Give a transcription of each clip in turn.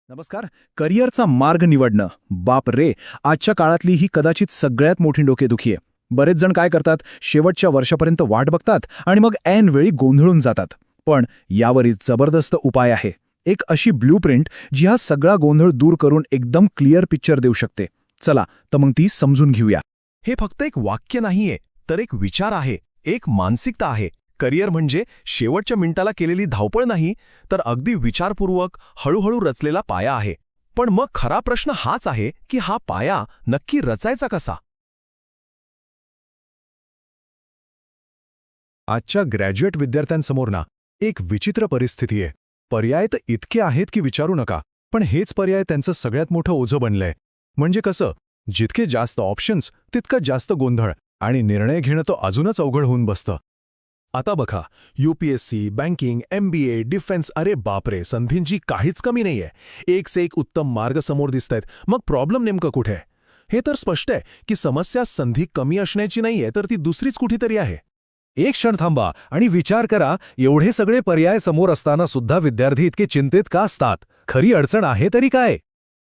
नमस्कार. करिअरचा मार्ग निवडणं, बाप रे, आजच्या काळातली ही कदाचित सगळ्यात मोठी डोकेदुखी आहे. बरेच जण काय करतात, शेवटच्या वर्षापर्यंत वाट बघतात आणि मग ऐन वेळी गोंधळून जातात. पण यावर एक जबरदस्त उपाय आहे. एक अशी ब्लूप्रिंट जी हा सगळा गोंधळ दूर करून एकदम क्लिअर पिक्चर देऊ शकते. चला तर मग ती समजून घेऊया. हे फक्त एक वाक्य नाहीये, तर एक विचार आहे, एक मानसिकता आहे. करिअर म्हणजे शेवटच्या मिनिटाला केलेली धावपळ नाही, तर अगदी विचारपूर्वक हळूहळू रचलेला पाया आहे. पण मग खरा प्रश्न हाच आहे की हा पाया नक्की रचायचा कसा? आजच्या ग्रॅज्युएट विद्यार्थ्यांसमोर ना एक विचित्र परिस्थिती आहे. पर्याय तर इतके आहेत की विचारू नका, पण हेच पर्याय त्यांचं सगळ्यात मोठं ओझं बनलंय. म्हणजे कसं, जितके जास्त ऑप्शन्स तितकं जास्त गोंधळ, आणि निर्णय घेणं तो अजूनच अवघड होऊन बसतं. आता बघा, UPSC, बँकिंग, MBA, डिफेन्स, अरे बापरे, संधींची काहीच कमी नाहीये. एक से एक उत्तम मार्ग समोर दिसतायत. मग प्रॉब्लेम नेमकं कुठे आहे? हे तर स्पष्ट आहे की समस्या संधी कमी असण्याची नाहीये, तर ती दुसरीच कुठेतरी आहे. एक क्षण थांबा आणि विचार करा, एवढे सगळे पर्याय समोर असताना सुद्धा विद्यार्थी इतके चिंतेत का असतात? खरी अडचण आहे तरी काय?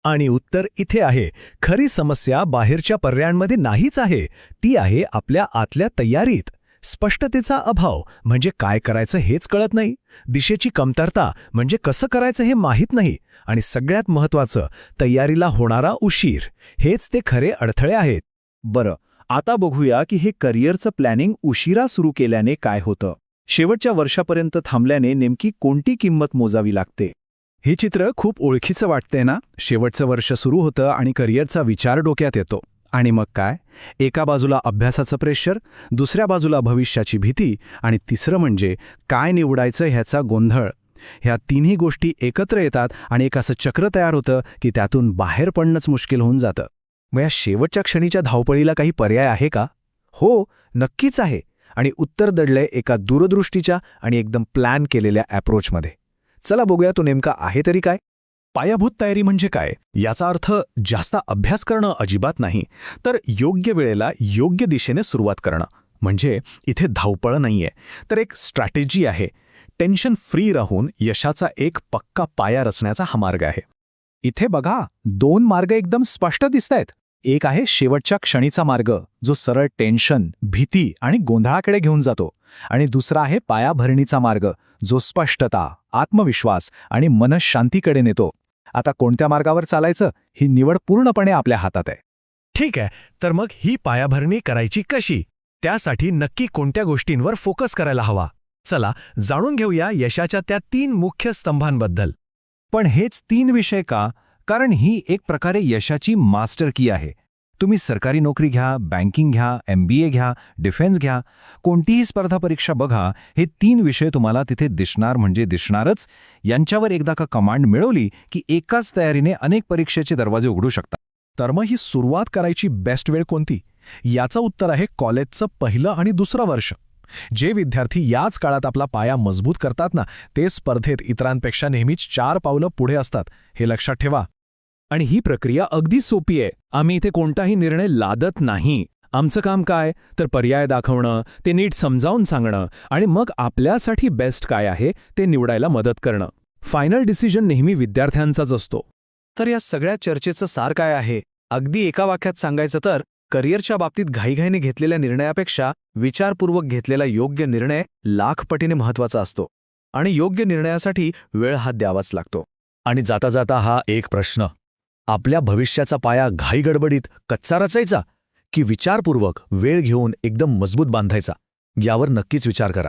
आणि उत्तर इथे आहे. खरी समस्या बाहेरच्या पर्यायांमध्ये नाहीच आहे, ती आहे आपल्या आतल्या तयारीत. स्पष्टतेचा अभाव म्हणजे काय करायचं हेच कळत नाही. दिशेची कमतरता म्हणजे कसं करायचं हे माहीत नाही. आणि सगळ्यात महत्त्वाचं, तयारीला होणारा उशीर. हेच ते खरे अडथळे आहेत. बरं, आता बघूया की हे करिअरचं प्लॅनिंग उशिरा सुरू केल्याने काय होतं. शेवटच्या वर्षापर्यंत थांबल्याने नेमकी कोणती किंमत मोजावी लागते? हे चित्र खूप ओळखीचं वाटतंय ना? शेवटचं वर्ष सुरू होतं आणि करिअरचा विचार डोक्यात येतो. आणि मग काय? एका बाजूला अभ्यासाचं प्रेशर, दुसऱ्या बाजूला भविष्याची भीती, आणि तिसरं म्हणजे काय निवडायचं ह्याचा गोंधळ. ह्या तिन्ही गोष्टी एकत्र येतात आणि एक असं चक्र तयार होतं की त्यातून बाहेर पडणंच मुश्किल होऊन जातं. मग या शेवटच्या क्षणीच्या धावपळीला काही पर्याय आहे का? हो, नक्कीच आहे. आणि उत्तर दडलंय एका दूरदृष्टीच्या आणि एकदम प्लॅन केलेल्या अप्रोचमध्ये. चला बघूया तो नेमका आहे तरी काय. पायाभूत तयारी म्हणजे काय? याचा अर्थ जास्त अभ्यास करणं अजिबात नाही, तर योग्य वेळेला योग्य दिशेने सुरुवात करणं. म्हणजे इथे धावपळ नाहीये, तर एक स्ट्रॅटेजी आहे. टेन्शन फ्री राहून यशाचा एक पक्का पाया रचण्याचा हा मार्ग आहे. इथे बघा, 2 मार्ग एकदम स्पष्ट दिसतायत. एक आहे शेवटच्या क्षणीचा मार्ग, जो सरळ टेन्शन, भीती आणि गोंधळाकडे घेऊन जातो. आणि दुसरा आहे पायाभरणीचा मार्ग, जो स्पष्टता, आत्मविश्वास आणि मनःशांतीकडे नेतो. आता कोणत्या मार्गावर चालायचं ही निवड पूर्णपणे आपल्या हातात आहे. ठीक आहे, तर मग ही पायाभरणी करायची कशी? त्यासाठी नक्की कोणत्या गोष्टींवर फोकस करायला हवा? चला जाणून घेऊया यशाच्या त्या 3 मुख्य स्तंभांबद्दल. पण हेच 3 विषय का? कारण ही एक प्रकारे यशाची मास्टर की आहे. तुम्ही सरकारी नोकरी घ्या, बँकिंग घ्या, MBA घ्या, डिफेन्स घ्या, कोणतीही स्पर्धा परीक्षा बघा, हे 3 विषय तुम्हाला तिथे दिसणार म्हणजे दिसणारच. यांच्यावर एकदा का कमांड मिळवली की एकाच तयारीने अनेक परीक्षेचे दरवाजे उघडू शकतात. तर मग ही सुरुवात करायची बेस्ट वेळ कोणती? याचं उत्तर आहे कॉलेजचं पहिलं आणि दुसरं वर्ष. जे विद्यार्थी याच काळात आपला पाया मजबूत करतात ना, ते स्पर्धेत इतरांपेक्षा नेहमीच 4 पावलं पुढे असतात. हे लक्षात ठेवा. आणि ही प्रक्रिया अगदी सोपी आहे. आम्ही इथे कोणताही निर्णय लादत नाही. आमचं काम काय, तर पर्याय दाखवणं, ते नीट समजावून सांगणं आणि मग आपल्यासाठी बेस्ट काय आहे ते निवडायला मदत करणं. फायनल डिसिजन नेहमी विद्यार्थ्यांचाच असतो. तर या सगळ्या चर्चेचं सार काय आहे? अगदी एका वाक्यात सांगायचं तर, करिअरच्या बाबतीत घाईघाईने घेतलेल्या निर्णयापेक्षा विचारपूर्वक घेतलेला योग्य निर्णय लाख पटीने महत्त्वाचा असतो. आणि योग्य निर्णयासाठी वेळ हा द्यावाच लागतो. आणि जाता जाता हा एक प्रश्न, आपल्या भविष्याचा पाया घाईगडबडीत कच्चा रचायचा की विचारपूर्वक वेळ घेऊन एकदम मजबूत बांधायचा? यावर नक्कीच विचार करा.